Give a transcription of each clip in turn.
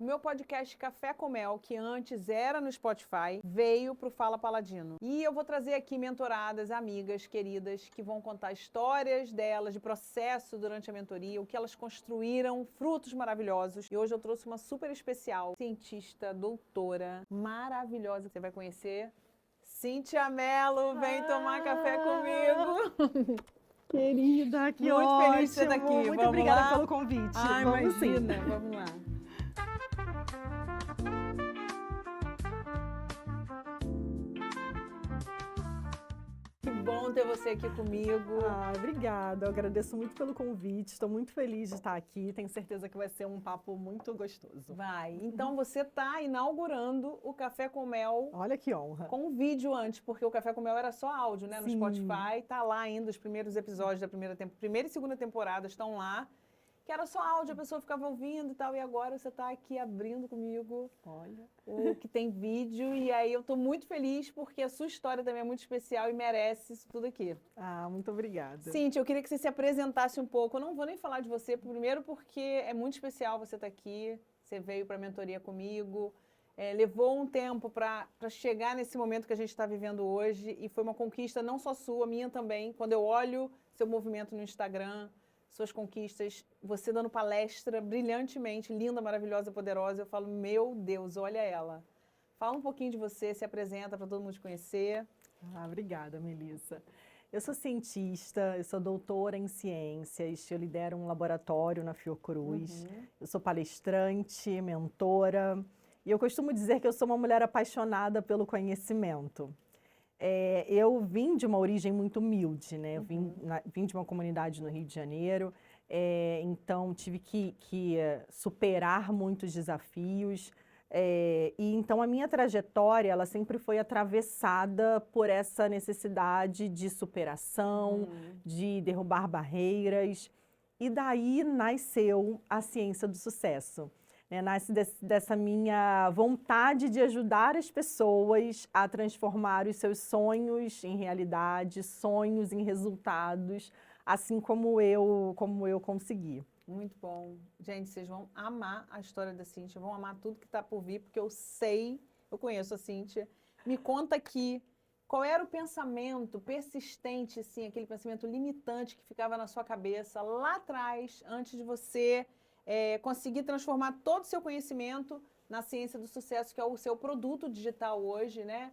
O meu podcast Café com Mel, que antes era no Spotify, veio pro Fala Paladino. E eu vou trazer aqui mentoradas, amigas, queridas, que vão contar histórias delas, de processo durante a mentoria, o que elas construíram, frutos maravilhosos. E hoje eu trouxe uma super especial, cientista, doutora, maravilhosa, que você vai conhecer. Cíntia Mello, vem tomar café comigo. Querida, que Muito ótimo. feliz de você estar aqui. Muito Vamos obrigada lá? pelo convite. Ai, Vamos imagina. sim. Vamos lá. Que bom ter você aqui comigo. Obrigada. Eu agradeço muito pelo convite. Estou muito feliz de estar aqui. Tenho certeza que vai ser um papo muito gostoso. Vai. Então você está inaugurando o Café com Mel Olha que honra. com vídeo antes, porque o Café com Mel era só áudio, né? No Sim. Spotify. Tá lá ainda os primeiros episódios da primeira e segunda temporada estão lá. Que era só áudio, a pessoa ficava ouvindo e tal. E agora você está aqui abrindo comigo Olha. o que tem vídeo. E aí eu estou muito feliz porque a sua história também é muito especial e merece isso tudo aqui. Muito obrigada. Cíntia, eu queria que você se apresentasse um pouco. Eu não vou nem falar de você, primeiro porque é muito especial você estar aqui. Você veio para a mentoria comigo. Levou um tempo para chegar nesse momento que a gente está vivendo hoje. E foi uma conquista não só sua, minha também. Quando eu olho seu movimento no Instagram, suas conquistas, você dando palestra brilhantemente, linda, maravilhosa, poderosa, eu falo, meu Deus, olha ela. Fala um pouquinho de você, se apresenta para todo mundo te conhecer. Obrigada, Melissa. Eu sou cientista, eu sou doutora em ciências, eu lidero um laboratório na Fiocruz, eu sou palestrante, mentora, e eu costumo dizer que eu sou uma mulher apaixonada pelo conhecimento. Eu vim de uma origem muito humilde, né? Eu vim de uma comunidade no Rio de Janeiro, então tive que superar muitos desafios. E então a minha trajetória, ela sempre foi atravessada por essa necessidade de superação, de derrubar barreiras. E daí nasceu a ciência do sucesso. Nasce dessa minha vontade de ajudar as pessoas a transformar os seus sonhos em realidade, sonhos em resultados, assim como eu consegui. Muito bom. Gente, vocês vão amar a história da Cíntia, vão amar tudo que está por vir, porque eu conheço a Cíntia. Me conta aqui, qual era o pensamento persistente, assim, aquele pensamento limitante que ficava na sua cabeça lá atrás, antes de você conseguir transformar todo o seu conhecimento na ciência do sucesso, que é o seu produto digital hoje, né?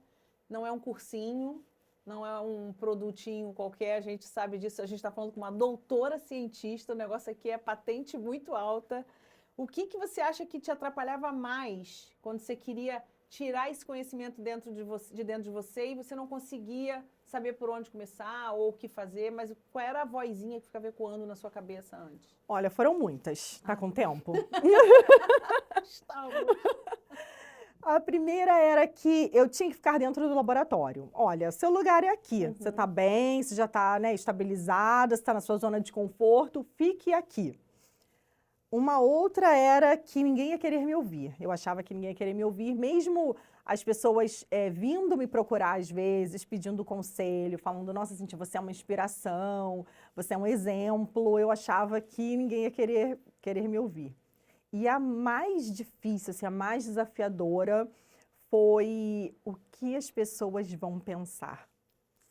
Não é um cursinho, não é um produtinho qualquer, a gente sabe disso, a gente está falando com uma doutora cientista, o negócio aqui é patente muito alta. O que você acha que te atrapalhava mais quando você queria tirar esse conhecimento de dentro de você e você não conseguia saber por onde começar ou o que fazer, mas qual era a vozinha que ficava ecoando na sua cabeça antes? Olha, foram muitas. Tá com tempo? Estava. A primeira era que eu tinha que ficar dentro do laboratório. Olha, seu lugar é aqui. Você está bem, você já está, né, estabilizada, você está na sua zona de conforto, fique aqui. Uma outra era que ninguém ia querer me ouvir. Eu achava que ninguém ia querer me ouvir, mesmo as pessoas vindo me procurar às vezes, pedindo conselho, falando, nossa, Cíntia, você é uma inspiração, você é um exemplo. Eu achava que ninguém ia querer me ouvir. E a mais difícil, assim, a mais desafiadora foi o que as pessoas vão pensar.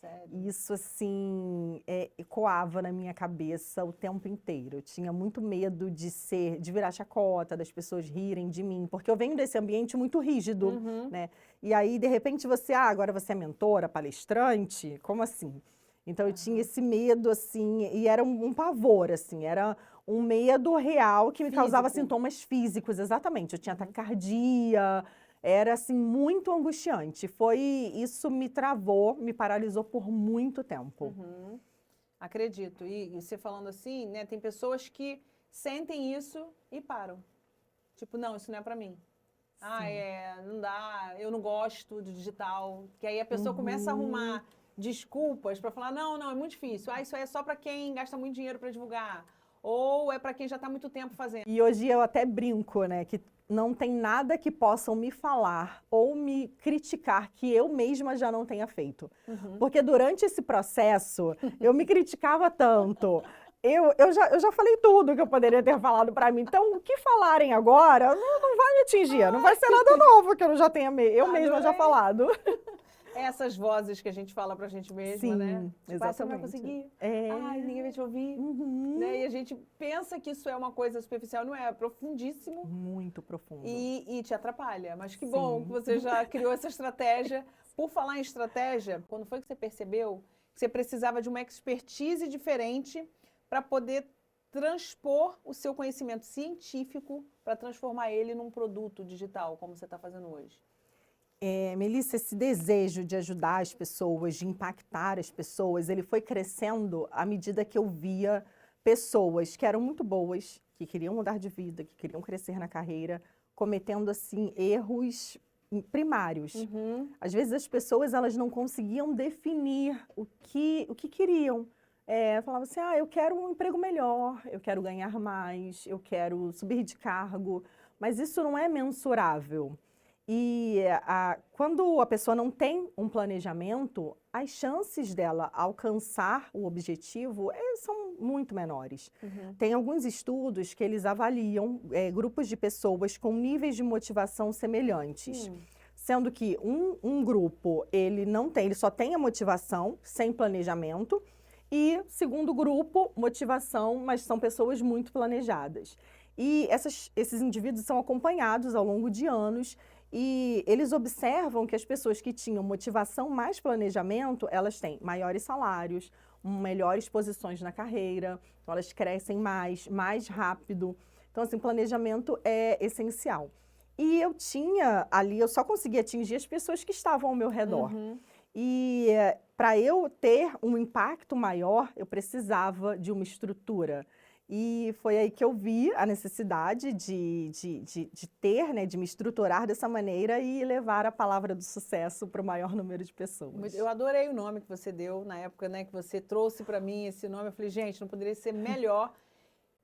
Sério? Isso, assim, ecoava na minha cabeça o tempo inteiro. Eu tinha muito medo de virar chacota, das pessoas rirem de mim, porque eu venho desse ambiente muito rígido, né? E aí, de repente, agora você é mentora, palestrante? Como assim? Então, eu tinha esse medo, assim, e era um pavor, assim, era um medo real que me causava sintomas físicos, exatamente. Eu tinha taquicardia, era, assim, muito angustiante. Isso me travou, me paralisou por muito tempo. Acredito. E você falando assim, né, tem pessoas que sentem isso e param. Tipo, não, isso não é pra mim. Não dá, eu não gosto de digital. Que aí a pessoa começa a arrumar desculpas para falar, não, é muito difícil. Isso aí é só para quem gasta muito dinheiro para divulgar. Ou é para quem já está há muito tempo fazendo. E hoje eu até brinco, né, que não tem nada que possam me falar ou me criticar que eu mesma já não tenha feito. Porque durante esse processo, eu me criticava tanto. eu já falei tudo que eu poderia ter falado para mim. Então, o que falarem agora não vai me atingir, não vai ser nada novo que eu já tenha eu mesma já falado. Essas vozes que a gente fala pra gente mesma, né? Sim, Tipo, você não vai exatamente. conseguir. É. Ai, ninguém vai te ouvir. Né? E a gente pensa que isso é uma coisa superficial, não é profundíssimo. Muito profundo. E te atrapalha. Mas que Sim. bom que você já criou essa estratégia. Por falar em estratégia, quando foi que você percebeu que você precisava de uma expertise diferente para poder transpor o seu conhecimento científico para transformar ele num produto digital, como você está fazendo hoje? Melissa, esse desejo de ajudar as pessoas, de impactar as pessoas, ele foi crescendo à medida que eu via pessoas que eram muito boas, que queriam mudar de vida, que queriam crescer na carreira, cometendo, assim, erros primários. Às vezes as pessoas, elas não conseguiam definir o que queriam. Falavam assim, eu quero um emprego melhor, eu quero ganhar mais, eu quero subir de cargo, mas isso não é mensurável. E quando a pessoa não tem um planejamento, as chances dela alcançar o objetivo são muito menores. Tem alguns estudos que eles avaliam grupos de pessoas com níveis de motivação semelhantes. Sendo que um grupo, ele só tem a motivação sem planejamento, e segundo grupo, motivação, mas são pessoas muito planejadas. E esses indivíduos são acompanhados ao longo de anos, e eles observam que as pessoas que tinham motivação mais planejamento, elas têm maiores salários, melhores posições na carreira, elas crescem mais rápido. Então, assim, planejamento é essencial. E eu só conseguia atingir as pessoas que estavam ao meu redor. E para eu ter um impacto maior, eu precisava de uma estrutura. E foi aí que eu vi a necessidade de ter, né, de me estruturar dessa maneira e levar a palavra do sucesso para o maior número de pessoas. Eu adorei o nome que você deu na época, né, que você trouxe para mim esse nome. Eu falei, gente, não poderia ser melhor.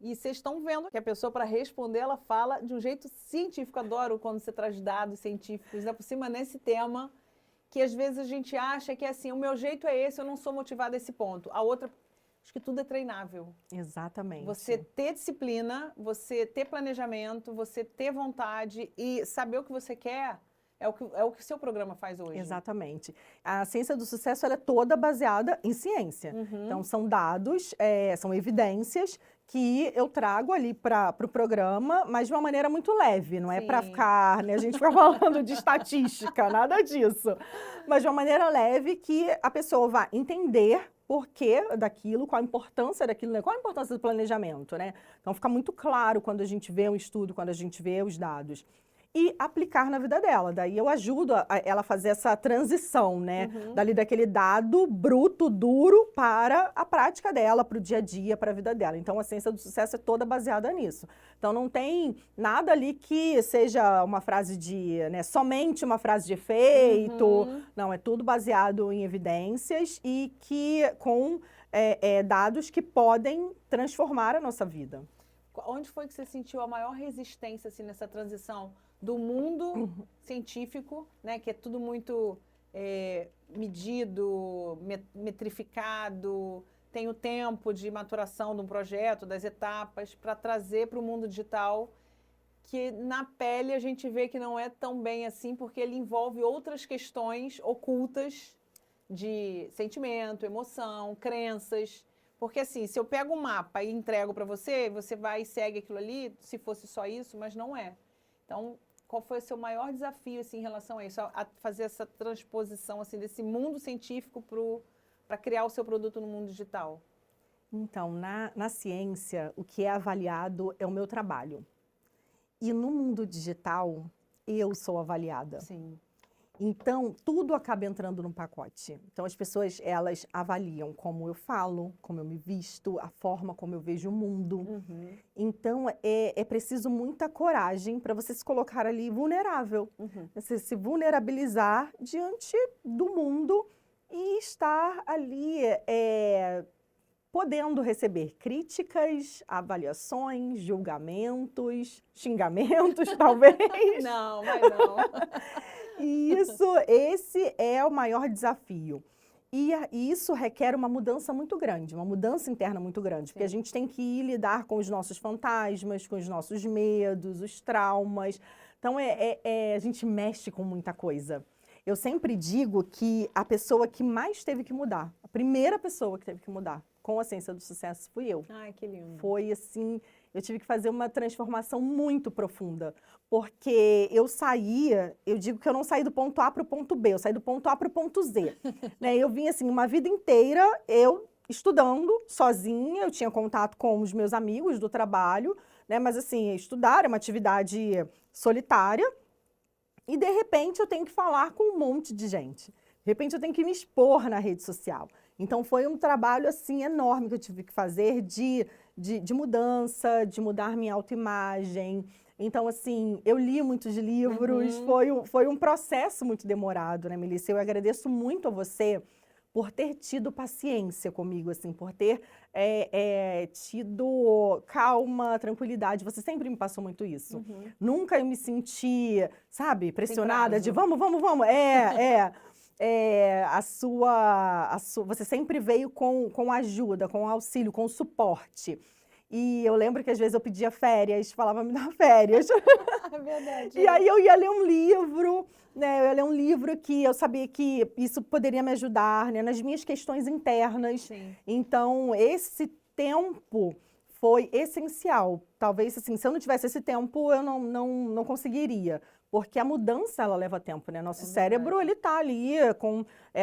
E vocês estão vendo que a pessoa, para responder, ela fala de um jeito científico. Adoro quando você traz dados científicos, né, por cima nesse tema, que às vezes a gente acha que é assim, o meu jeito é esse, eu não sou motivada a esse ponto. A outra... Acho que tudo é treinável. Exatamente. Você ter disciplina, você ter planejamento, você ter vontade e saber o que você quer é o que o seu programa faz hoje. Exatamente. A ciência do sucesso, ela é toda baseada em ciência. Então, são dados, são evidências que eu trago ali para o programa, mas de uma maneira muito leve. Não é para ficar, né, a gente ficar falando de estatística, nada disso. Mas de uma maneira leve que a pessoa vai entender por que daquilo, qual a importância daquilo, né? Qual a importância do planejamento, né? Então, fica muito claro quando a gente vê um estudo, quando a gente vê os dados. E aplicar na vida dela. Daí eu ajudo ela a fazer essa transição, né? Dali daquele dado bruto, duro, para a prática dela, para o dia a dia, para a vida dela. Então, a ciência do sucesso é toda baseada nisso. Então, não tem nada ali que seja uma frase né, somente uma frase de efeito. Não, é tudo baseado em evidências e com dados que podem transformar a nossa vida. Onde foi que você sentiu a maior resistência assim, nessa transição do mundo científico, né, que é tudo muito medido, metrificado, tem o tempo de maturação de um projeto, das etapas, para trazer para o mundo digital, que na pele a gente vê que não é tão bem assim, porque ele envolve outras questões ocultas de sentimento, emoção, crenças. Porque assim, se eu pego um mapa e entrego para você, você vai e segue aquilo ali, se fosse só isso, mas não é. Então, qual foi o seu maior desafio assim, em relação a isso? A fazer essa transposição assim, desse mundo científico para criar o seu produto no mundo digital? Então, na ciência, o que é avaliado é o meu trabalho. E no mundo digital, eu sou avaliada. Sim. Então, tudo acaba entrando num pacote. Então, as pessoas, elas avaliam como eu falo, como eu me visto, a forma como eu vejo o mundo. Então, é preciso muita coragem para você se colocar ali vulnerável. Você se vulnerabilizar diante do mundo e estar ali podendo receber críticas, avaliações, julgamentos, xingamentos, talvez. Não, mas não. Esse é o maior desafio. E isso requer uma mudança muito grande, uma mudança interna muito grande, porque a gente tem que ir lidar com os nossos fantasmas, com os nossos medos, os traumas. Então, a gente mexe com muita coisa. Eu sempre digo que a pessoa que mais teve que mudar, a primeira pessoa que teve que mudar com a Ciência do Sucesso fui eu. Ai, que lindo. Foi assim, eu tive que fazer uma transformação muito profunda, porque eu digo que eu não saí do ponto A para o ponto B, eu saí do ponto A para o ponto Z. Né? Eu vim assim, uma vida inteira, eu estudando sozinha, eu tinha contato com os meus amigos do trabalho, né? Mas assim, estudar é uma atividade solitária, e de repente eu tenho que falar com um monte de gente. De repente eu tenho que me expor na rede social. Então foi um trabalho assim enorme que eu tive que fazer de mudança, de mudar minha autoimagem. Então assim, eu li muitos livros, foi um processo muito demorado, né, Melissa? Eu agradeço muito a você por ter tido paciência comigo, assim, por ter tido calma, tranquilidade. Você sempre me passou muito isso. Nunca eu me senti, sabe, pressionada de vamos. Você sempre veio com ajuda, com auxílio, com suporte. E eu lembro que às vezes eu pedia férias, falava, me dá férias. É verdade. E aí eu ia ler um livro, né? Eu ia ler um livro que eu sabia que isso poderia me ajudar, né? Nas minhas questões internas. Sim. Então, esse tempo foi essencial. Talvez, assim, se eu não tivesse esse tempo, eu não conseguiria. Porque a mudança, ela leva tempo, né? Nosso cérebro, ele tá ali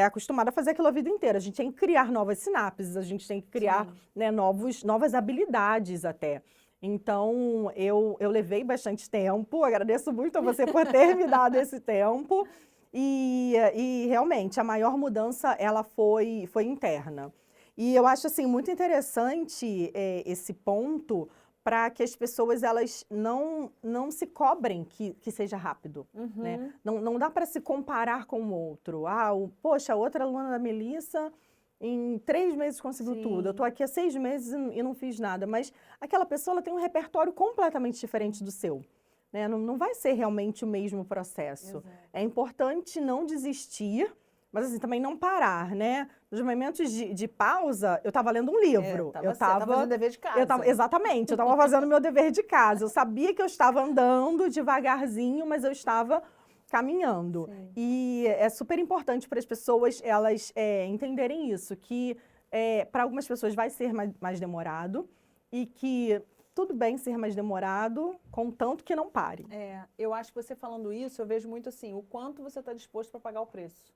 acostumado a fazer aquilo a vida inteira. A gente tem que criar novas sinapses, a gente tem que criar, né, novas habilidades até. Então, eu levei bastante tempo, agradeço muito a você por ter me dado esse tempo. E realmente, a maior mudança, ela foi interna. E eu acho, assim, muito interessante esse ponto, para que as pessoas elas não se cobrem que seja rápido, né? Não dá para se comparar com o outro. Poxa, a outra aluna da Melissa, em 3 meses conseguiu tudo. Eu estou aqui há 6 meses e não fiz nada. Mas aquela pessoa ela tem um repertório completamente diferente do seu. Né? Não vai ser realmente o mesmo processo. Exato. É importante não desistir, mas assim, também não parar, né? Nos momentos de pausa, eu estava lendo um livro. Eu estava fazendo dever de casa. Exatamente, eu estava fazendo meu dever de casa. Eu sabia que eu estava andando devagarzinho, mas eu estava caminhando. Sim. E é super importante para as pessoas elas entenderem isso, que para algumas pessoas vai ser mais demorado e que tudo bem ser mais demorado, contanto que não pare. Eu acho que você falando isso, eu vejo muito assim, o quanto você está disposto para pagar o preço.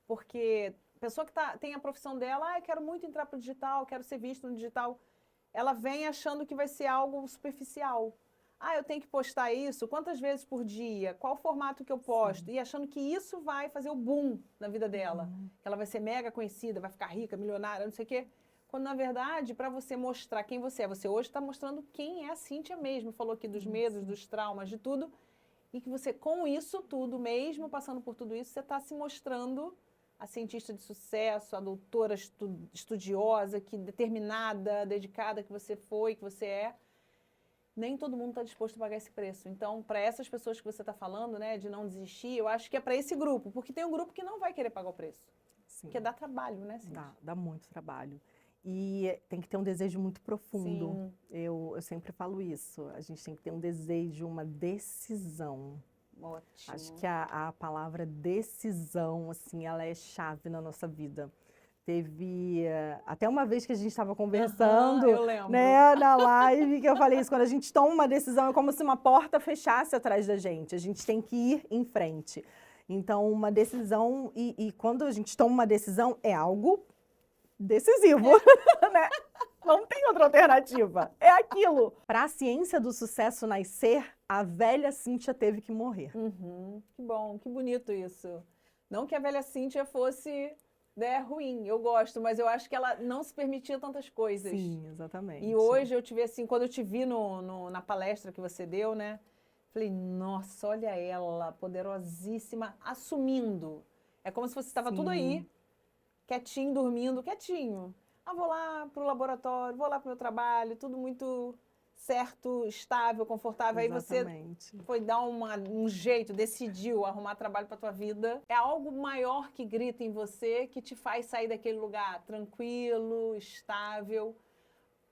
Porque a pessoa que tem a profissão dela, eu quero muito entrar para o digital, quero ser visto no digital, ela vem achando que vai ser algo superficial. Eu tenho que postar isso, quantas vezes por dia, qual o formato que eu posto, e achando que isso vai fazer o boom na vida dela, que ela vai ser mega conhecida, vai ficar rica, milionária, não sei o quê. Quando, na verdade, para você mostrar quem você é, você hoje está mostrando quem é a Cíntia mesmo, falou aqui dos medos, dos traumas, de tudo, e que você, com isso tudo, mesmo passando por tudo isso, você está se mostrando a cientista de sucesso, a doutora estudiosa, determinada, dedicada que você foi, que você é. Nem todo mundo está disposto a pagar esse preço. Então, para essas pessoas que você está falando, né, de não desistir, eu acho que é para esse grupo, porque tem um grupo que não vai querer pagar o preço. Sim. Porque dá trabalho, né, Cíntia? Dá muito trabalho. E tem que ter um desejo muito profundo. Sim. Eu sempre falo isso. A gente tem que ter um desejo, uma decisão. Ótimo. Acho que a palavra decisão, assim, ela é chave na nossa vida. Teve até uma vez que a gente estava conversando, eu lembro. Né, na live, que eu falei isso, quando a gente toma uma decisão, é como se uma porta fechasse atrás da gente. A gente tem que ir em frente. Então, uma decisão, e quando a gente toma uma decisão, é algo decisivo, né? Não tem outra alternativa. É aquilo. Para a ciência do sucesso nascer, a velha Cíntia teve que morrer. Que bom, que bonito isso. Não que a velha Cíntia fosse ruim, eu gosto, mas eu acho que ela não se permitia tantas coisas. Sim, exatamente. E hoje eu te vi assim, quando eu te vi na palestra que você deu, né? Falei, nossa, olha ela, poderosíssima, assumindo. É como se você estava tudo aí, quietinho, dormindo, quietinho. Vou lá pro laboratório, vou lá pro meu trabalho, tudo muito certo, estável, confortável, aí você Exatamente. foi dar um jeito, decidiu arrumar trabalho para tua vida. É algo maior que grita em você, que te faz sair daquele lugar tranquilo, estável,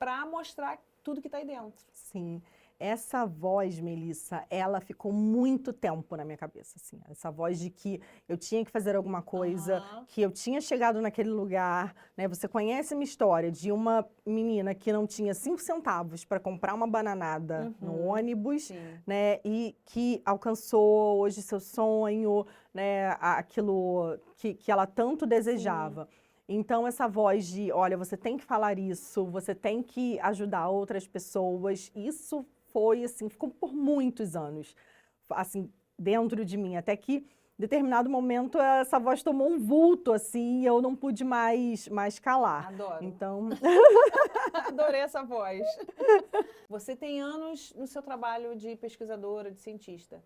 para mostrar tudo que está aí dentro. Sim. Essa voz, Melissa, ela ficou muito tempo na minha cabeça, assim. Essa voz de que eu tinha que fazer alguma coisa, Aham. que eu tinha chegado naquele lugar, né? Você conhece a minha história de uma menina que não tinha 5 centavos para comprar uma bananada no ônibus, Sim. né? E que alcançou hoje seu sonho, né? Aquilo que ela tanto desejava. Então, essa voz de, olha, você tem que falar isso, você tem que ajudar outras pessoas, isso foi, assim, ficou por muitos anos, assim, dentro de mim, até que, em determinado momento, essa voz tomou um vulto, assim, e eu não pude mais calar. Adoro. Então, Adorei essa voz. Você tem anos no seu trabalho de pesquisadora, de cientista.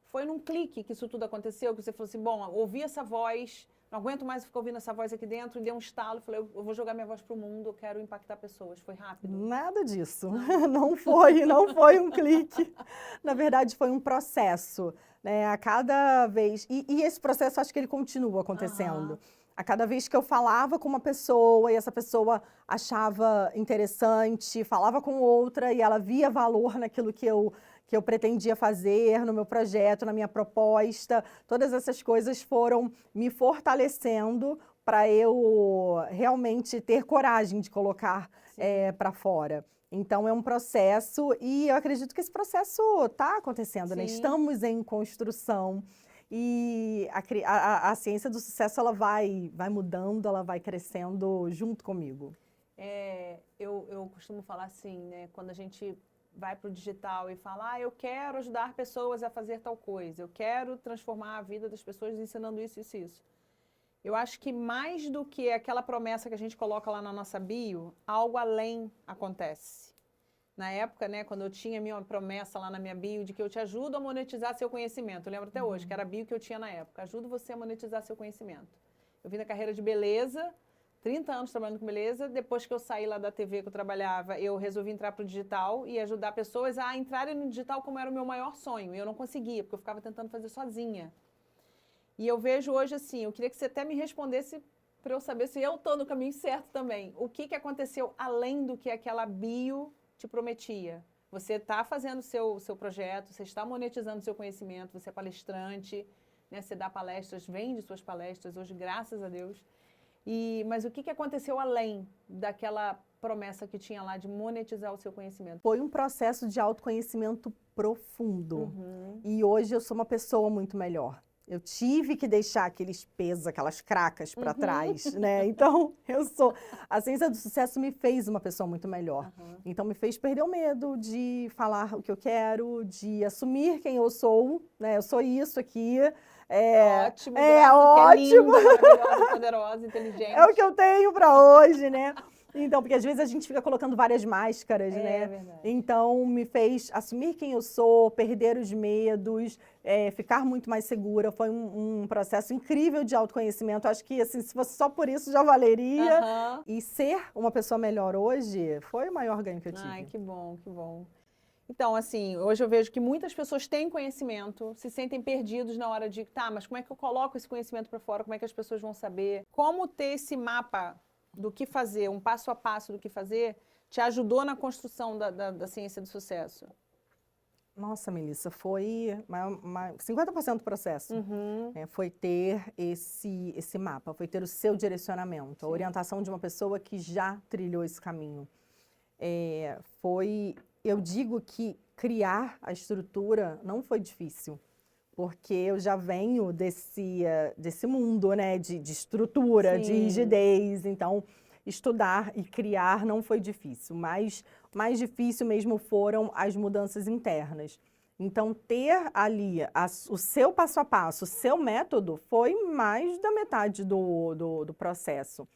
Foi num clique que isso tudo aconteceu, que você falou assim, bom, ouvi essa voz, não aguento mais ficar ouvindo essa voz aqui dentro, e deu um estalo, falei, eu vou jogar minha voz pro mundo, eu quero impactar pessoas. Foi rápido? nada disso. Não foi um clique. Na verdade, foi um processo, né? A cada vez... E esse processo, acho que ele continua acontecendo. Aham. A cada vez que eu falava com uma pessoa e essa pessoa achava interessante, falava com outra e ela via valor naquilo que eu pretendia fazer, no meu projeto, na minha proposta, todas essas coisas foram me fortalecendo para eu realmente ter coragem de colocar para fora. Então, é um processo e eu acredito que esse processo está acontecendo, né? Sim. Estamos em construção. E a ciência do sucesso, ela vai mudando, ela vai crescendo junto comigo. Eu costumo falar assim, né? Quando a gente vai para o digital e fala, eu quero ajudar pessoas a fazer tal coisa, eu quero transformar a vida das pessoas ensinando isso, isso, isso. Eu acho que mais do que aquela promessa que a gente coloca lá na nossa bio, algo além acontece. Na época, né, quando eu tinha minha promessa lá na minha bio de que eu te ajudo a monetizar seu conhecimento. Eu lembro até hoje, que era a bio que eu tinha na época. Ajudo você a monetizar seu conhecimento. Eu vim da carreira de beleza, 30 anos trabalhando com beleza. Depois que eu saí lá da TV que eu trabalhava, eu resolvi entrar para o digital e ajudar pessoas a entrarem no digital como era o meu maior sonho. E eu não conseguia, porque eu ficava tentando fazer sozinha. E eu vejo hoje assim, eu queria que você até me respondesse para eu saber se eu estou no caminho certo também. O que aconteceu além do que aquela bio te prometia? Você está fazendo o seu projeto, você está monetizando o seu conhecimento, você é palestrante, né? Você dá palestras, vende suas palestras hoje, graças a Deus. Mas o que aconteceu além daquela promessa que tinha lá de monetizar o seu conhecimento? Foi um processo de autoconhecimento profundo. E hoje eu sou uma pessoa muito melhor. Eu tive que deixar aqueles pesos, aquelas cracas para trás, né? Então, a ciência do sucesso me fez uma pessoa muito melhor. Então, me fez perder o medo de falar o que eu quero, de assumir quem eu sou, né? Eu sou isso aqui. Ótimo, ótimo. Que é linda, maravilhosa, poderosa, inteligente. É o que eu tenho para hoje, né? Então, porque às vezes a gente fica colocando várias máscaras, né? É verdade. Então, me fez assumir quem eu sou, perder os medos, ficar muito mais segura. Foi um processo incrível de autoconhecimento. Acho que, assim, se fosse só por isso, já valeria. E ser uma pessoa melhor hoje foi o maior ganho que eu tive. Ai, que bom, que bom. Então, assim, hoje eu vejo que muitas pessoas têm conhecimento, se sentem perdidos na hora de, mas como é que eu coloco esse conhecimento para fora? Como é que as pessoas vão saber? Como ter esse mapa do que fazer, um passo a passo do que fazer, te ajudou na construção da ciência do sucesso? Nossa, Melissa, foi 50% do processo. Foi ter esse mapa, foi ter o seu direcionamento, a orientação de uma pessoa que já trilhou esse caminho. Eu digo que criar a estrutura não foi difícil, porque eu já venho desse mundo, né, de estrutura, de rigidez. Então, estudar e criar não foi difícil, mas mais difícil mesmo foram as mudanças internas. Então, ter ali o seu passo a passo, o seu método, foi mais da metade do processo.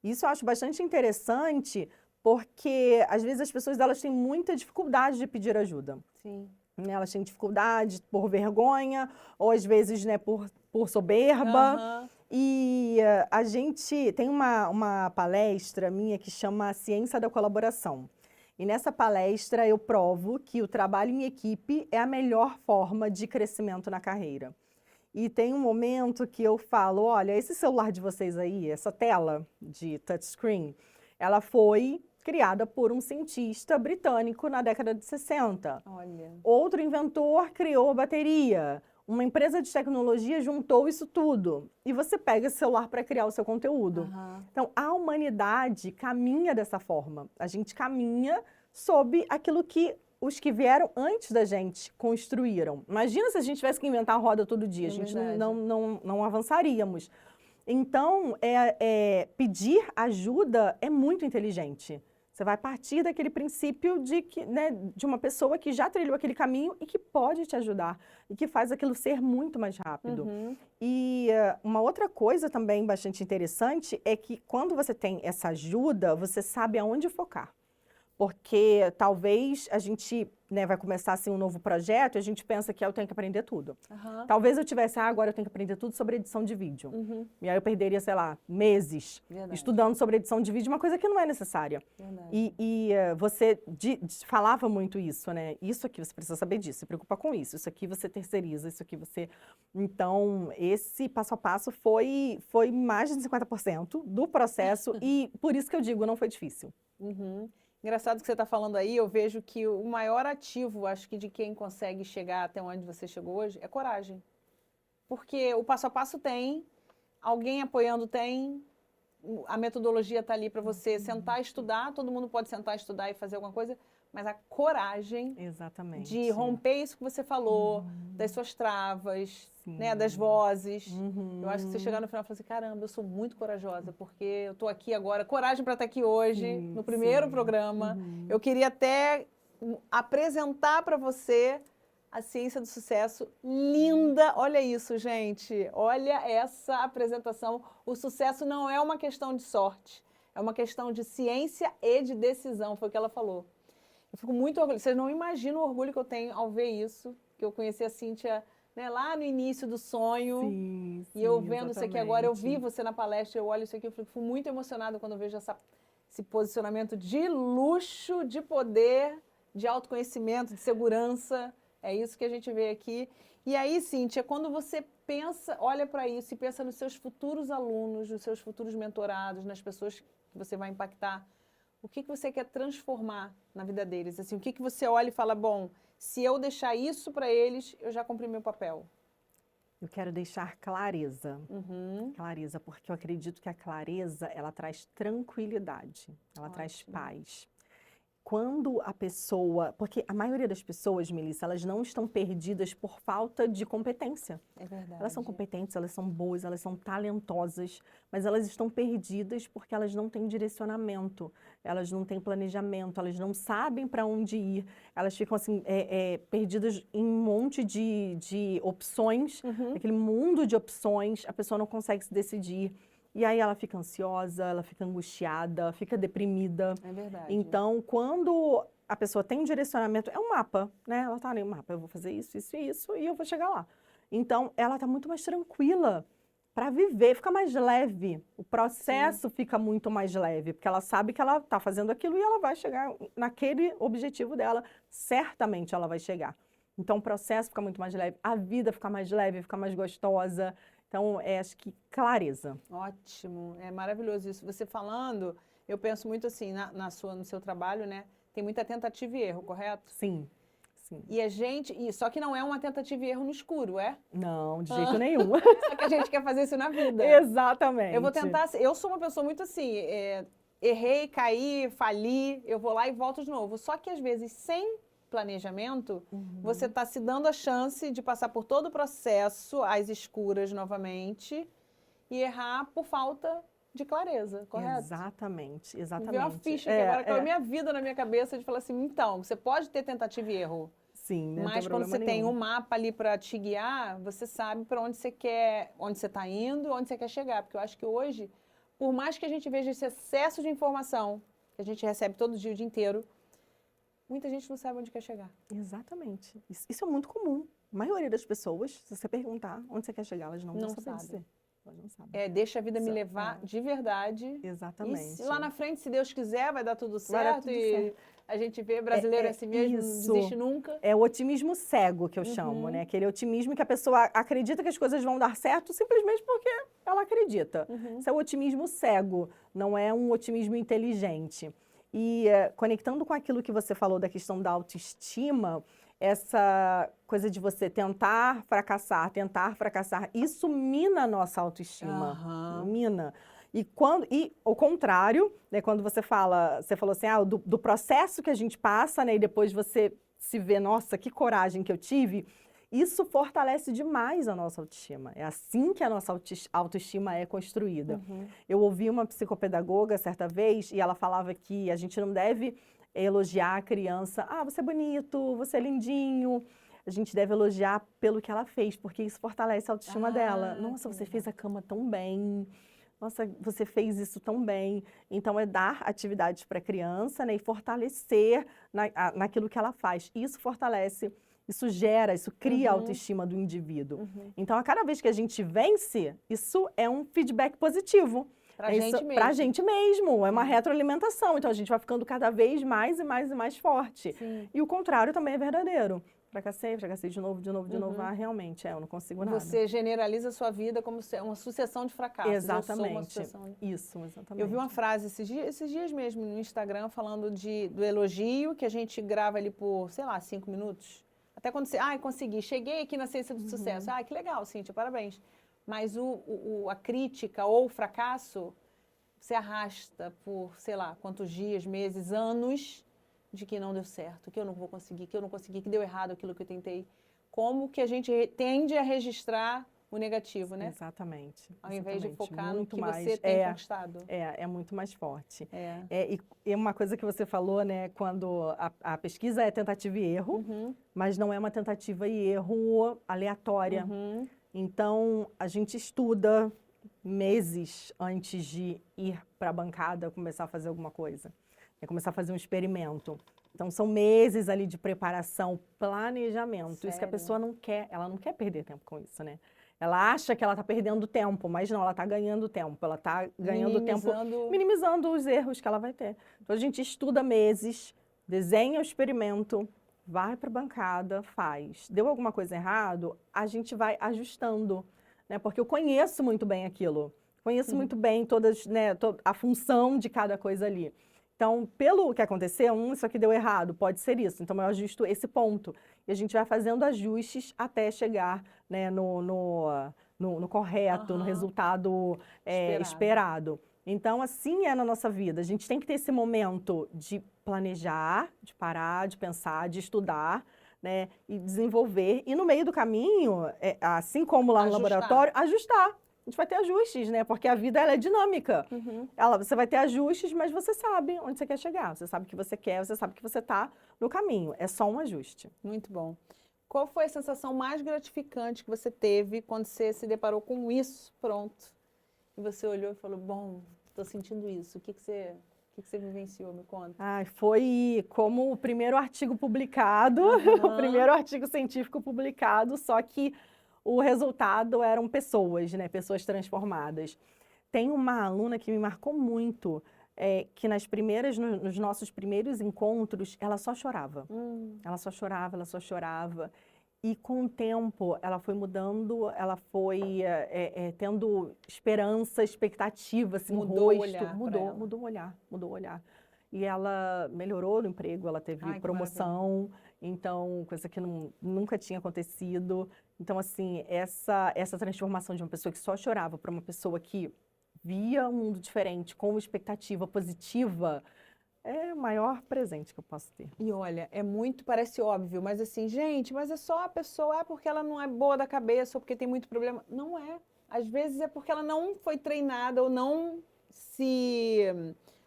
Isso eu acho bastante interessante, porque às vezes as pessoas elas têm muita dificuldade de pedir ajuda. Sim. Elas têm dificuldade por vergonha, ou às vezes, né, por soberba. E a gente tem uma palestra minha que chama Ciência da Colaboração. E nessa palestra eu provo que o trabalho em equipe é a melhor forma de crescimento na carreira. E tem um momento que eu falo, olha, esse celular de vocês aí, essa tela de touchscreen, ela foi criada por um cientista britânico na década de 60. Olha. Outro inventor criou a bateria. Uma empresa de tecnologia juntou isso tudo. E você pega esse celular para criar o seu conteúdo. Aham. Então, a humanidade caminha dessa forma. A gente caminha sob aquilo que os que vieram antes da gente construíram. Imagina se a gente tivesse que inventar a roda todo dia. É A gente verdade. não avançaríamos. Então, pedir ajuda é muito inteligente. Você vai partir daquele princípio de, de uma pessoa que já trilhou aquele caminho e que pode te ajudar. E que faz aquilo ser muito mais rápido. Uhum. E uma outra coisa também bastante interessante é que quando você tem essa ajuda, você sabe aonde focar. Porque talvez a gente vai começar assim um novo projeto e a gente pensa que eu tenho que aprender tudo. Aham. Talvez eu tivesse, agora eu tenho que aprender tudo sobre edição de vídeo. Uhum. E aí eu perderia, sei lá, meses Verdade. estudando sobre edição de vídeo, uma coisa que não é necessária. Verdade. E você falava muito isso, né? Isso aqui você precisa saber disso, se preocupa com isso. Isso aqui você terceiriza, isso aqui você... Então, esse passo a passo foi mais de 50% do processo e por isso que eu digo, não foi difícil. Uhum. Engraçado que você está falando aí, eu vejo que o maior ativo, acho que de quem consegue chegar até onde você chegou hoje, é coragem. Porque o passo a passo tem, alguém apoiando tem, a metodologia está ali para você sentar e estudar, todo mundo pode sentar, estudar e fazer alguma coisa, mas a coragem Exatamente. de romper isso que você falou, das suas travas, né, das vozes. Eu acho que você chegar no final e falar assim, caramba, eu sou muito corajosa, porque eu estou aqui agora, coragem para estar aqui hoje, no primeiro programa. Eu queria até apresentar para você a Ciência do Sucesso. Linda! Olha isso, gente. Olha essa apresentação. O sucesso não é uma questão de sorte, é uma questão de ciência e de decisão, foi o que ela falou. Eu fico muito orgulhosa. Vocês não imaginam o orgulho que eu tenho ao ver isso, que eu conheci a Cíntia, né, lá no início do sonho. Sim, e eu vendo isso aqui agora, eu vi você na palestra, eu olho isso aqui, eu fico muito emocionada quando eu vejo esse posicionamento de luxo, de poder, de autoconhecimento, de segurança. É isso que a gente vê aqui. E aí, Cíntia, quando você pensa, olha para isso e pensa nos seus futuros alunos, nos seus futuros mentorados, nas pessoas que você vai impactar, o que você quer transformar na vida deles? Assim, o que você olha e fala, bom, se eu deixar isso para eles, eu já cumpri meu papel. Eu quero deixar clareza. Uhum. Clareza, porque eu acredito que a clareza, ela traz tranquilidade, ela traz Ótimo. paz. Quando a pessoa... Porque a maioria das pessoas, Melissa, elas não estão perdidas por falta de competência. É verdade. Elas são competentes, elas são boas, elas são talentosas, mas elas estão perdidas porque elas não têm direcionamento, elas não têm planejamento, elas não sabem para onde ir, elas ficam assim, perdidas em um monte de opções, aquele mundo de opções, a pessoa não consegue se decidir. E aí ela fica ansiosa, ela fica angustiada, fica deprimida. É verdade. Então, quando a pessoa tem um direcionamento, é um mapa, né? Ela tá ali, um mapa, eu vou fazer isso, isso e isso, e eu vou chegar lá. Então, ela está muito mais tranquila para viver, fica mais leve. O processo fica muito mais leve, porque ela sabe que ela está fazendo aquilo e ela vai chegar naquele objetivo dela. Certamente ela vai chegar. Então, o processo fica muito mais leve, a vida fica mais leve, fica mais gostosa. Então, acho que clareza. Ótimo, é maravilhoso isso. Você falando, eu penso muito assim, no seu trabalho, né? Tem muita tentativa e erro, correto? Sim. Sim. E a gente, só que não é uma tentativa e erro no escuro, é? Não, de jeito nenhum. Só que a gente quer fazer isso na vida. Exatamente. Eu vou tentar, eu sou uma pessoa muito assim, errei, caí, fali, eu vou lá e volto de novo. Só que às vezes, sem planejamento, você está se dando a chance de passar por todo o processo, às escuras novamente, e errar por falta de clareza, correto? Exatamente, Veio exatamente. uma ficha que agora caiu a minha vida na minha cabeça de falar assim, então, você pode ter tentativa e erro. Sim, não mas tem quando você tem nenhum. um mapa ali para te guiar, você sabe para onde você quer, onde você está indo, onde você quer chegar. Porque eu acho que hoje, por mais que a gente veja esse excesso de informação que a gente recebe todo dia, o dia inteiro, muita gente não sabe onde quer chegar. Exatamente. Isso é muito comum. A maioria das pessoas, se você perguntar onde você quer chegar, elas não vão saber dizer. Elas não sabem. Deixa a vida me levar de verdade. Exatamente. E lá na frente, se Deus quiser, vai dar tudo certo. Vai dar tudo certo. A gente vê brasileiro assim mesmo, não desiste nunca. É o otimismo cego que eu chamo, né? Aquele otimismo que a pessoa acredita que as coisas vão dar certo simplesmente porque ela acredita. Isso é o otimismo cego, não é um otimismo inteligente. E conectando com aquilo que você falou da questão da autoestima, essa coisa de você tentar fracassar, isso mina a nossa autoestima, mina. E o contrário, né, quando você falou assim, do processo que a gente passa, né, e depois você se vê, nossa, que coragem que eu tive, isso fortalece demais a nossa autoestima. É assim que a nossa autoestima é construída. Eu ouvi uma psicopedagoga certa vez e ela falava que a gente não deve elogiar a criança, você é bonito, você é lindinho. A gente deve elogiar pelo que ela fez, porque isso fortalece a autoestima dela. Nossa, você fez a cama tão bem. Nossa, você fez isso tão bem. Então, é dar atividades para a criança, né, e fortalecer naquilo que ela faz. Isso fortalece, isso gera, isso cria a autoestima do indivíduo. Então, a cada vez que a gente vence, isso é um feedback positivo. Pra gente mesmo. Pra gente mesmo, é uma retroalimentação. Então, a gente vai ficando cada vez mais e mais e mais forte. E o contrário também é verdadeiro. Fracassei de novo. Realmente, eu não consigo nada. Você generaliza a sua vida como uma sucessão de fracassos. Exatamente. Isso, exatamente. Eu vi uma frase esses dias mesmo no Instagram falando do elogio que a gente grava ali por, sei lá, 5 minutos. Até quando você, consegui, cheguei aqui na ciência do sucesso. Que legal, Cíntia, parabéns. Mas a crítica ou o fracasso se arrasta por, sei lá, quantos dias, meses, anos de que não deu certo, que eu não vou conseguir, que deu errado aquilo que eu tentei. Como que a gente tende a registrar o negativo, né? Exatamente. Ao invés de focar muito no que mais, você tem conquistado. É muito mais forte. E uma coisa que você falou, né, quando a pesquisa é tentativa e erro, mas não é uma tentativa e erro aleatória. Então, a gente estuda meses antes de ir para a bancada começar a fazer alguma coisa. Começar a fazer um experimento. Então, são meses ali de preparação, planejamento. Sério? Isso que a pessoa não quer, ela não quer perder tempo com isso, né? Ela acha que ela está perdendo tempo, mas não, ela está ganhando tempo. Ela está ganhando tempo, minimizando os erros que ela vai ter. Então, a gente estuda meses, desenha o experimento, vai para a bancada, faz. Deu alguma coisa errado, a gente vai ajustando, né? Porque eu conheço muito bem aquilo. Conheço muito bem a função de cada coisa ali. Então, pelo que aconteceu, isso aqui deu errado, pode ser isso. Então, eu ajusto esse ponto. E a gente vai fazendo ajustes até chegar, né, no correto, no resultado esperado. Então, assim é na nossa vida. A gente tem que ter esse momento de planejar, de parar, de pensar, de estudar, né, e desenvolver. E no meio do caminho, assim como lá no laboratório, ajustar. A gente vai ter ajustes, né? Porque a vida ela é dinâmica. Você vai ter ajustes, mas você sabe onde você quer chegar. Você sabe o que você quer, você sabe que você está no caminho. É só um ajuste. Muito bom. Qual foi a sensação mais gratificante que você teve quando você se deparou com isso pronto? E você olhou e falou, bom, estou sentindo isso. O que você vivenciou? Me conta. Foi como o primeiro artigo publicado, o primeiro artigo científico publicado, só que o resultado eram pessoas, né? Pessoas transformadas. Tem uma aluna que me marcou muito, que nos nossos primeiros encontros, ela só chorava. Ela só chorava. E com o tempo, ela foi mudando, ela foi tendo esperança, expectativa, assim, mudou no rosto. Mudou o olhar. E ela melhorou no emprego, ela teve promoção, então, coisa que nunca tinha acontecido. Então, assim, essa transformação de uma pessoa que só chorava para uma pessoa que via um mundo diferente, com expectativa positiva, é o maior presente que eu posso ter. E olha, parece óbvio, mas assim, gente, mas é só a pessoa, porque ela não é boa da cabeça ou porque tem muito problema. Não é. Às vezes é porque ela não foi treinada ou não se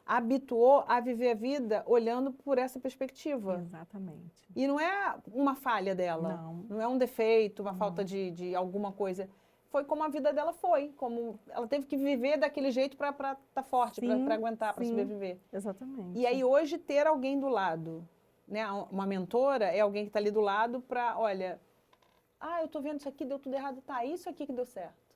habituou a viver a vida olhando por essa perspectiva. Exatamente. E não é uma falha dela. Não é um defeito, uma falta de alguma coisa. Foi como a vida dela foi. Como ela teve que viver daquele jeito para estar forte, para aguentar, para sobreviver. Exatamente. E aí hoje ter alguém do lado, né? Uma mentora é alguém que está ali do lado para, olha, eu estou vendo isso aqui, deu tudo errado. Tá, isso aqui que deu certo.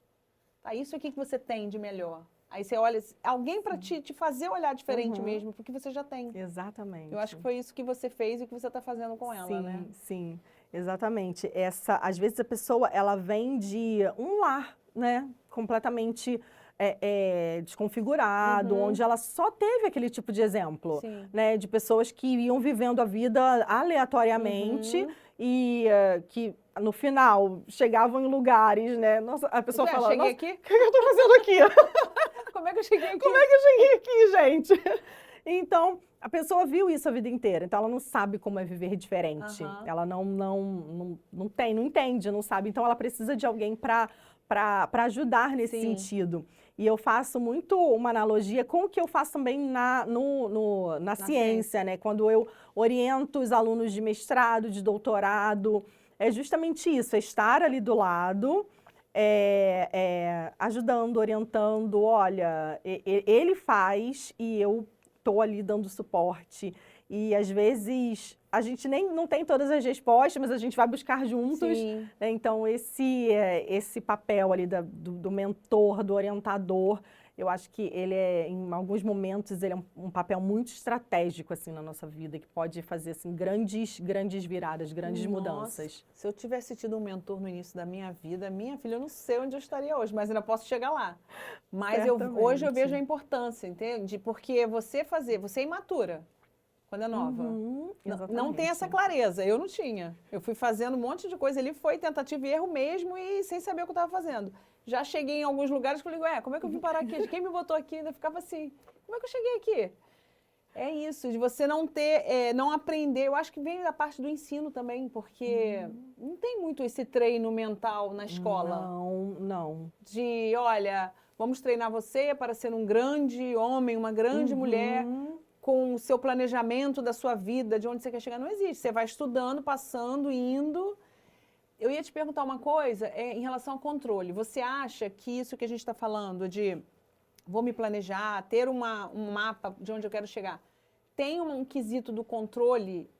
Tá, isso aqui que você tem de melhor. Aí você olha, alguém para te fazer olhar diferente Uhum. mesmo, porque você já tem. Exatamente. Eu acho que foi isso que você fez e que você está fazendo com ela, né? Sim, exatamente. Às vezes a pessoa, ela vem de um lar, né, completamente desconfigurado, onde ela só teve aquele tipo de exemplo, Sim. né, de pessoas que iam vivendo a vida aleatoriamente e que no final chegavam em lugares, né, nossa, a pessoa fala, cheguei nossa, aqui? o que eu tô fazendo aqui? Como é que eu cheguei aqui? Como é que eu cheguei aqui, gente? Então, a pessoa viu isso a vida inteira, então ela não sabe como é viver diferente. Ela não entende, não sabe. Então, ela precisa de alguém para ajudar nesse sentido. E eu faço muito uma analogia com o que eu faço também na ciência, né? Quando eu oriento os alunos de mestrado, de doutorado, é justamente isso, é estar ali do lado, ajudando, orientando, olha, ele faz e eu estou ali dando suporte. E às vezes a gente não tem todas as respostas, mas a gente vai buscar juntos. Sim. Então esse papel ali do mentor, do orientador, eu acho que ele em alguns momentos, ele é um papel muito estratégico assim na nossa vida, que pode fazer assim grandes viradas, grandes mudanças. Se eu tivesse tido um mentor no início da minha vida, minha filha, eu não sei onde eu estaria hoje, mas ainda posso chegar lá. Mas hoje eu vejo a importância, entende? Porque você é imatura quando é nova. Não tem essa clareza. Eu não tinha. Eu fui fazendo um monte de coisa ali, foi tentativa e erro mesmo e sem saber o que eu estava fazendo. Já cheguei em alguns lugares que eu falei, como é que eu vim parar aqui? Quem me botou aqui? Ainda ficava assim, como é que eu cheguei aqui? É isso, de você não ter, não aprender. Eu acho que vem da parte do ensino também, porque não tem muito esse treino mental na escola. Não. De, olha, vamos treinar você para ser um grande homem, uma grande mulher, com o seu planejamento da sua vida, de onde você quer chegar. Não existe. Você vai estudando, passando, indo. Eu ia te perguntar uma coisa em relação ao controle. Você acha que isso que a gente está falando de vou me planejar, ter um mapa de onde eu quero chegar, tem um quesito do controle,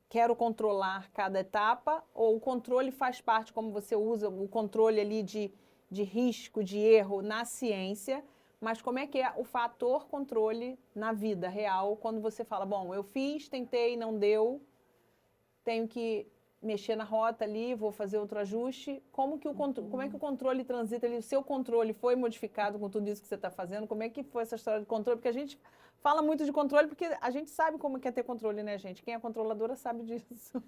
quero controlar cada etapa, ou o controle faz parte, como você usa o controle ali de risco, de erro na ciência, mas como é que é o fator controle na vida real, quando você fala, bom, eu fiz, tentei, não deu, tenho que mexer na rota ali, vou fazer outro ajuste. Como é que o controle transita ali? O seu controle foi modificado com tudo isso que você está fazendo? Como é que foi essa história de controle? Porque a gente fala muito de controle porque a gente sabe como é ter controle, né, gente? Quem é controladora sabe disso.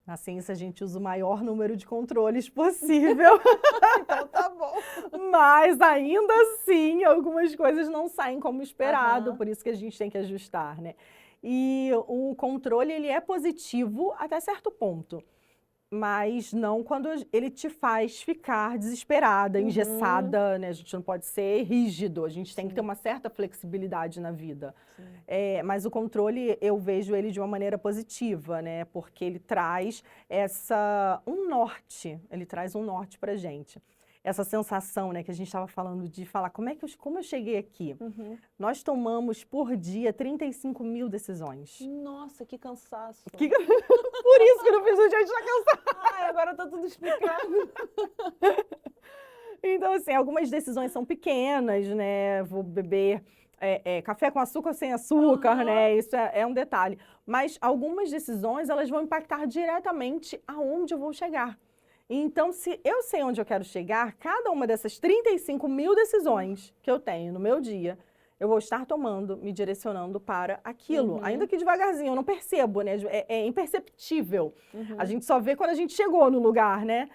Na ciência, a gente usa o maior número de controles possível. Então tá bom. Mas ainda assim, algumas coisas não saem como esperado, por isso que a gente tem que ajustar, né? E o controle, ele é positivo até certo ponto, mas não quando ele te faz ficar desesperada, engessada, né? A gente não pode ser rígido, a gente tem que ter uma certa flexibilidade na vida. Mas o controle, eu vejo ele de uma maneira positiva, né? Porque ele traz um norte pra gente. Essa sensação, né, que a gente estava falando de falar, como eu cheguei aqui? Nós tomamos por dia 35 mil decisões. Nossa, que cansaço. Por isso que eu não fiz o dia de estar cansado. Ai, agora tá tudo explicado. Então, assim, algumas decisões são pequenas, né? Vou beber café com açúcar ou sem açúcar, né? Isso é um detalhe. Mas algumas decisões, elas vão impactar diretamente aonde eu vou chegar. Então, se eu sei onde eu quero chegar, cada uma dessas 35 mil decisões que eu tenho no meu dia, eu vou estar tomando, me direcionando para aquilo. Ainda que devagarzinho, eu não percebo, né? É imperceptível. A gente só vê quando a gente chegou no lugar, né?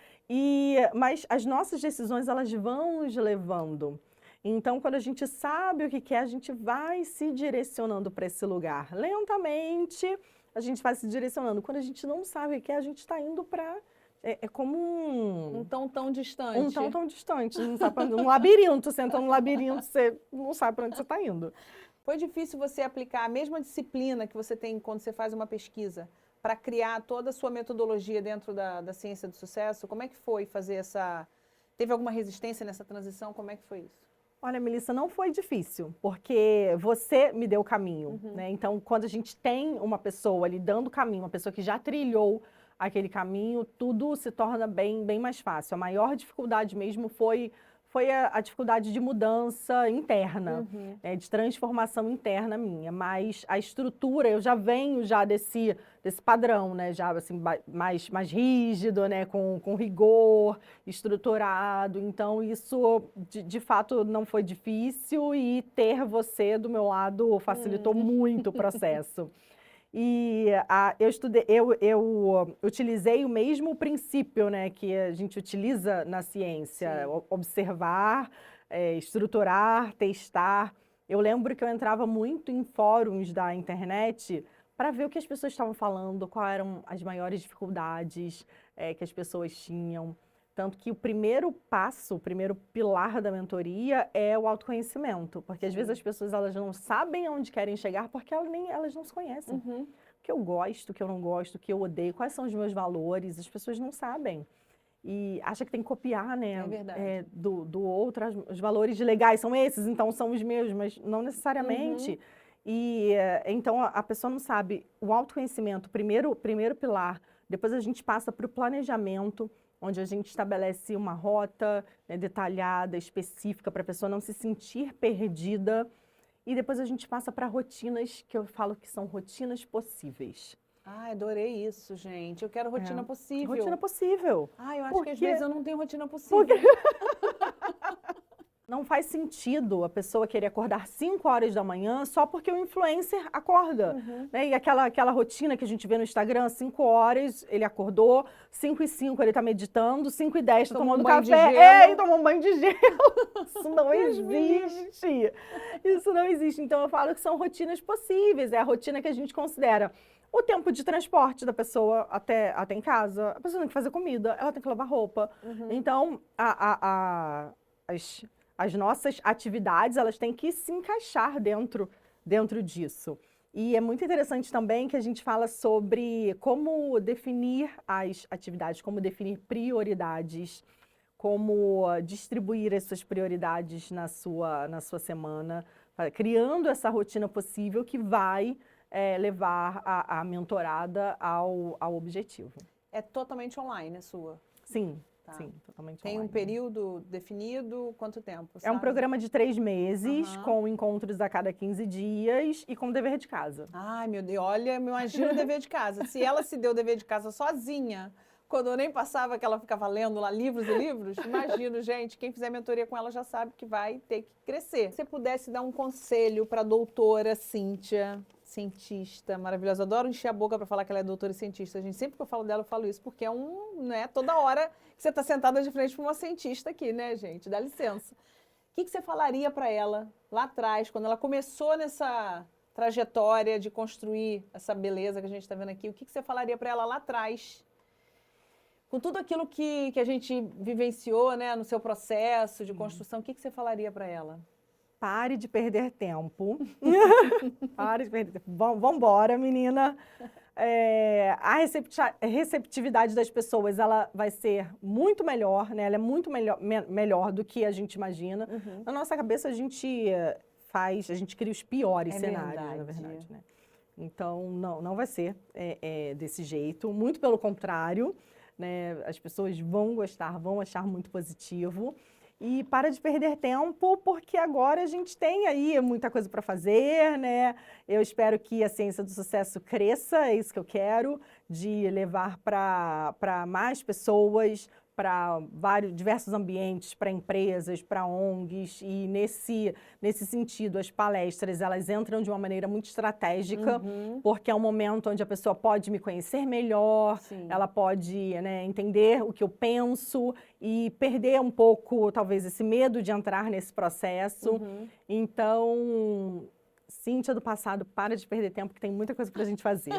Mas as nossas decisões, elas vão nos levando. Então, quando a gente sabe o que quer, a gente vai se direcionando para esse lugar. Lentamente, a gente vai se direcionando. Quando a gente não sabe o que quer, a gente está indo para... É como um tão distante. Um tão distante. Não sabe pra onde, um labirinto. Você entra no labirinto, você não sabe para onde você está indo. Foi difícil você aplicar a mesma disciplina que você tem quando você faz uma pesquisa para criar toda a sua metodologia dentro da ciência do sucesso? Como é que foi fazer essa... Teve alguma resistência nessa transição? Como é que foi isso? Olha, Melissa, não foi difícil, porque você me deu o caminho, né? Então, quando a gente tem uma pessoa ali dando o caminho, uma pessoa que já trilhou aquele caminho, tudo se torna bem mais fácil. A maior dificuldade mesmo foi foi a dificuldade de mudança interna, Uhum. de transformação interna minha. Mas a estrutura, eu já venho já desse padrão, né? Já assim, mais rígido, né? Com rigor, estruturado. Então, isso, de fato, não foi difícil e ter você do meu lado facilitou muito o processo. E eu utilizei o mesmo princípio, né, que a gente utiliza na ciência, observar, estruturar, testar. Eu lembro que eu entrava muito em fóruns da internet para ver o que as pessoas estavam falando, quais eram as maiores dificuldades que as pessoas tinham. Tanto que o primeiro passo, o primeiro pilar da mentoria é o autoconhecimento. Porque às vezes as pessoas elas não sabem aonde querem chegar porque elas não se conhecem. Uhum. O que eu gosto, o que eu não gosto, o que eu odeio, quais são os meus valores, as pessoas não sabem. E acha que tem que copiar, né? É verdade. Do outro, os valores legais são esses, então são os meus, mas não necessariamente. Uhum. E então a pessoa não sabe. O autoconhecimento, primeiro pilar, depois a gente passa para o planejamento, onde a gente estabelece uma rota, né, detalhada, específica, para a pessoa não se sentir perdida. E depois a gente passa para rotinas, que eu falo que são rotinas possíveis. Ai, adorei isso, gente. Eu quero rotina possível. Rotina possível. Ah, eu acho que às Porque- vezes eu não tenho rotina possível. Não faz sentido a pessoa querer acordar 5 horas da manhã só porque o influencer acorda. Né? E aquela rotina que a gente vê no Instagram, 5 horas ele acordou, 5h05 ele tá meditando, 5h10 tá Tomou um tomando banho de café, gelo. e tomou um banho de gelo. Isso não existe. Isso não existe. Então eu falo que são rotinas possíveis, é a rotina que a gente considera. O tempo de transporte da pessoa até em casa, a pessoa tem que fazer comida, ela tem que lavar roupa. Então, as nossas atividades, elas têm que se encaixar dentro disso. E é muito interessante também que a gente fala sobre como definir as atividades, como definir prioridades, como distribuir essas prioridades na sua semana, criando essa rotina possível que vai levar a mentorada ao objetivo. É totalmente online a sua? Sim. Tá. Sim, totalmente Tem online. um período definido? Quanto tempo? É um sabe? programa de 3 meses, Aham. com encontros a cada 15 dias e com dever de casa. Ai, meu Deus, olha, me imagina o dever de casa. Se ela se deu o dever de casa sozinha, quando eu nem passava que ela ficava lendo lá livros e livros, imagino, gente, quem fizer mentoria com ela já sabe que vai ter que crescer. Se você pudesse dar um conselho para a doutora Cíntia, cientista maravilhosa, adoro encher a boca para falar que ela é doutora e cientista, gente, sempre que eu falo dela eu falo isso, porque né, toda hora que você está sentada de frente para uma cientista aqui, né, gente, dá licença. O que você falaria para ela lá atrás, quando ela começou nessa trajetória de construir essa beleza que a gente está vendo aqui? O que você falaria para ela lá atrás? Com tudo aquilo que a gente vivenciou, né, no seu processo de construção, o que você falaria para ela? Pare de perder tempo. Pare de perder tempo. Vamos embora, menina. A receptividade das pessoas, ela vai ser muito melhor, né? Ela é muito melhor do que a gente imagina. Na nossa cabeça, a gente cria os piores cenários, na verdade, né? Então, não vai ser desse jeito. Muito pelo contrário, né? As pessoas vão gostar, vão achar muito positivo. E para de perder tempo, porque agora a gente tem aí muita coisa para fazer, né? Eu espero que a ciência do sucesso cresça, é isso que eu quero, de levar para mais pessoas, para diversos ambientes, para empresas, para ONGs. E nesse sentido, as palestras, elas entram de uma maneira muito estratégica, porque é um momento onde a pessoa pode me conhecer melhor, ela pode, né, entender o que eu penso e perder um pouco, talvez, esse medo de entrar nesse processo. Então, Cíntia do passado, para de perder tempo, que tem muita coisa para a gente fazer.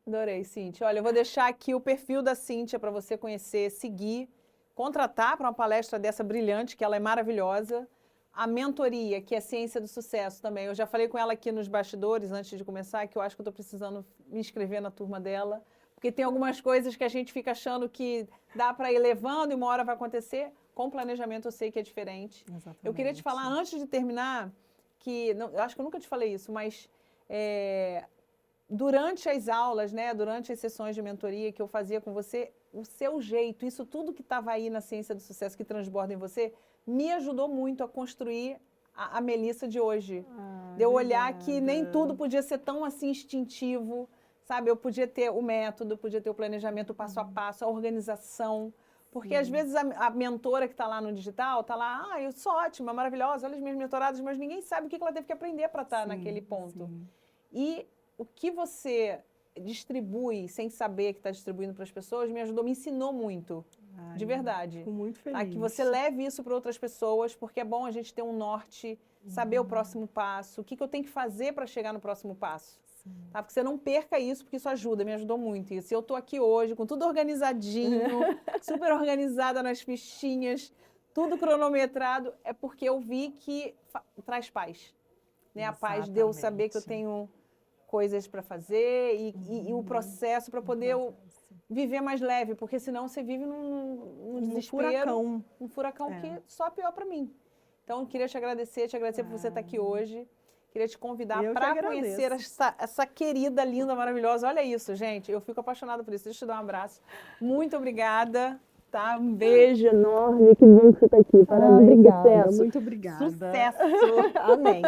Adorei, Cíntia. Olha, eu vou deixar aqui o perfil da Cíntia para você conhecer, seguir, contratar para uma palestra dessa brilhante, que ela é maravilhosa. A mentoria, que é Ciência do Sucesso também. Eu já falei com ela aqui nos bastidores, antes de começar, que eu acho que eu estou precisando me inscrever na turma dela, porque tem algumas coisas que a gente fica achando que dá para ir levando e uma hora vai acontecer. Com planejamento eu sei que é diferente. Exatamente. Eu queria te falar, antes de terminar, que, não, eu acho que eu nunca te falei isso, mas durante as aulas, né, durante as sessões de mentoria que eu fazia com você, o seu jeito, isso tudo que estava aí na Ciência do Sucesso, que transborda em você, me ajudou muito a construir a Melissa de hoje. De eu olhar que nem tudo podia ser tão assim instintivo, sabe? Eu podia ter o método, podia ter o planejamento, o passo a passo, a organização. Porque às vezes a mentora que está lá no digital, está lá, eu sou ótima, maravilhosa, olha as minhas mentoradas, mas ninguém sabe o que ela teve que aprender para estar naquele ponto. E o que você distribui sem saber que está distribuindo para as pessoas me ajudou, me ensinou muito. De verdade. Fico muito feliz. Tá? Que você leve isso para outras pessoas, porque é bom a gente ter um norte, saber o próximo passo, o que eu tenho que fazer para chegar no próximo passo. Tá? Porque você não perca isso, porque isso ajuda, me ajudou muito. E se eu estou aqui hoje com tudo organizadinho, super organizada nas fichinhas, tudo cronometrado, é porque eu vi que traz paz. Né? A paz de eu saber que eu tenho coisas para fazer e o processo para poder viver mais leve, porque senão você vive num desespero, um furacão que só é pior para mim. Então, eu queria te agradecer por você estar aqui hoje. Queria te convidar para conhecer essa querida, linda, maravilhosa. Olha isso, gente. Eu fico apaixonada por isso. Deixa eu te dar um abraço. Muito obrigada. Tá? Um beijo enorme. Que bom que você está aqui. Parabéns. Obrigada. Sucesso. Muito obrigada. Sucesso. Amém.